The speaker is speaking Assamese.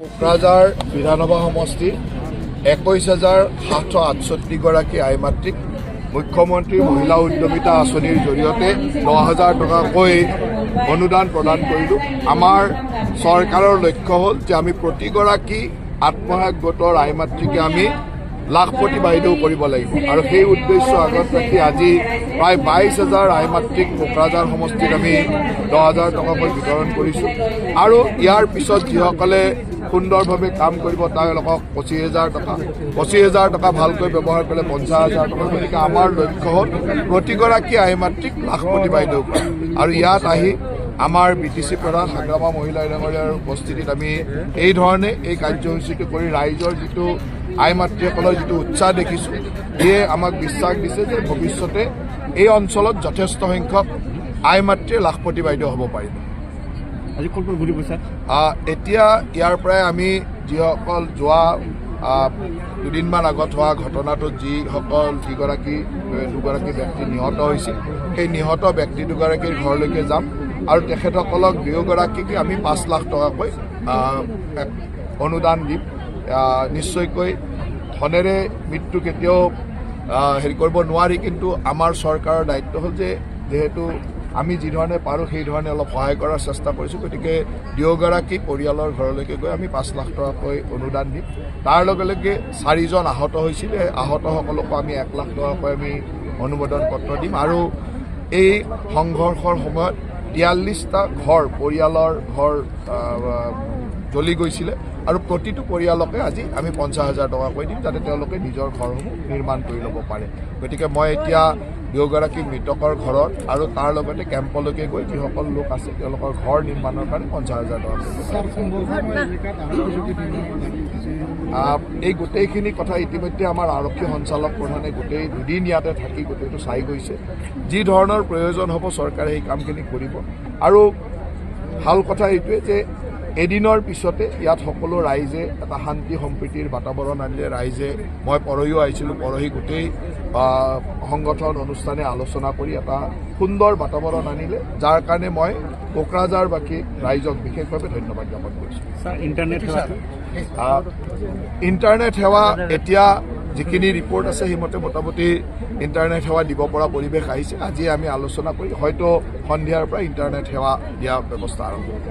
কোকৰাঝাৰ বিধানসভা সমষ্টি 21,768 গৰাকী আই মাতৃক মুখ্যমন্ত্ৰী মহিলা উদ্যমিতা আঁচনিৰ জৰিয়তে 9,000 টকাকৈ অনুদান প্ৰদান কৰিলোঁ। আমাৰ চৰকাৰৰ লক্ষ্য হ'ল যে আমি প্ৰতিগৰাকী আত্মসহায়ক গোটৰ আই মাতৃকে আমি লাখপতি বাইদেউ কৰিব লাগিব আৰু সেই উদ্দেশ্য আগত ৰাখি আজি প্ৰায় 22,000 আই মাতৃক কোকৰাঝাৰ সমষ্টিত আমি 10,000 টকাকৈ বিতৰণ কৰিছোঁ আৰু ইয়াৰ পিছত যিসকলে সুন্দৰভাৱে কাম কৰিব তেওঁলোকক 25,000 টকা ভালকৈ ব্যৱহাৰ কৰিলে 50,000 টকা। গতিকে আমাৰ লক্ষ্য হ'ল প্ৰতিগৰাকী আই মাতৃক লাখপতি বাইদেউ কৰা আৰু ইয়াত আহি আমাৰ BTC প্ৰধান সংগ্ৰামা মহিলা ডাঙৰীয়াৰ উপস্থিতিত আমি এই ধৰণে এই কাৰ্যসূচীটো কৰি ৰাইজৰ যিটো আই মাতৃসকলৰ যিটো উৎসাহ দেখিছোঁ ইয়ে আমাক বিশ্বাস দিছে যে ভৱিষ্যতে এই অঞ্চলত যথেষ্ট সংখ্যক আই মাতৃৰ লাখপতি বাইদেউ হ'ব পাৰিব। আজি ক'ৰ পৰা ঘূৰি গৈছা? এতিয়া ইয়াৰ পৰাই আমি যিসকল যোৱা দুদিনমান আগত হোৱা ঘটনাটোত দুগৰাকী ব্যক্তি নিহত হৈছিল সেই নিহত ব্যক্তি দুগৰাকীৰ ঘৰলৈকে যাম আৰু তেখেতসকলক দুয়োগৰাকীকে আমি 5 লাখ টকাকৈ অনুদান দিম। নিশ্চয়কৈ ধনেৰে মৃত্যু কেতিয়াও কৰিব নোৱাৰি, কিন্তু আমাৰ চৰকাৰৰ দায়িত্ব হ'ল যে যিহেতু আমি যি ধৰণে পাৰোঁ সেই ধৰণে অলপ সহায় কৰাৰ চেষ্টা কৰিছোঁ। গতিকে দুয়োগৰাকী পৰিয়ালৰ ঘৰলৈকে গৈ আমি 5 লাখ টকাকৈ অনুদান দিম। তাৰ লগে লগে 4জন আহত হৈছিলে, আহতসকলকো আমি 1 লাখ টকাকৈ আমি অনুমোদন পত্ৰ দিম আৰু এই সংঘৰ্ষৰ সময়ত 43টা পৰিয়ালৰ ঘৰ জ্বলি গৈছিলে আৰু প্ৰতিটো পৰিয়ালকে আজি আমি 50,000 টকাকৈ দিম যাতে তেওঁলোকে নিজৰ ঘৰসমূহ নিৰ্মাণ কৰি ল'ব পাৰে। গতিকে মই এতিয়া দুয়োগৰাকী মৃতকৰ ঘৰত আৰু তাৰ লগতে কেম্পলৈকে গৈ যিসকল লোক আছে তেওঁলোকৰ ঘৰ নিৰ্মাণৰ কাৰণে 50,000 টকা এই গোটেইখিনি কথা ইতিমধ্যে আমাৰ আৰক্ষী সঞ্চালক প্ৰধানে গোটেই দুদিন ইয়াতে থাকি গোটেইটো চাই গৈছে। যি ধৰণৰ প্ৰয়োজন হ'ব চৰকাৰে সেই কামখিনি কৰিব আৰু ভাল কথা এইটোৱে যে এদিনৰ পিছতে ইয়াত সকলো ৰাইজে এটা শান্তি সম্প্ৰীতিৰ বাতাবৰণ আনিলে। ৰাইজে মই পৰহিও আহিছিলোঁ, পৰহি গোটেই সংগঠন অনুষ্ঠানে আলোচনা কৰি এটা সুন্দৰ বাতাবৰণ আনিলে, যাৰ কাৰণে মই কোকৰাঝাৰবাসী ৰাইজক বিশেষভাৱে ধন্যবাদ জ্ঞাপন কৰিছোঁ। ইণ্টাৰনেট সেৱা এতিয়া যিখিনি ৰিপৰ্ট আছে সেইমতে মোটামুটি ইণ্টাৰনেট সেৱা দিব পৰা পৰিৱেশ আহিছে। আজি আমি আলোচনা কৰি হয়তো সন্ধিয়াৰ পৰা ইণ্টাৰনেট সেৱা দিয়া ব্যৱস্থা আৰম্ভ কৰিম।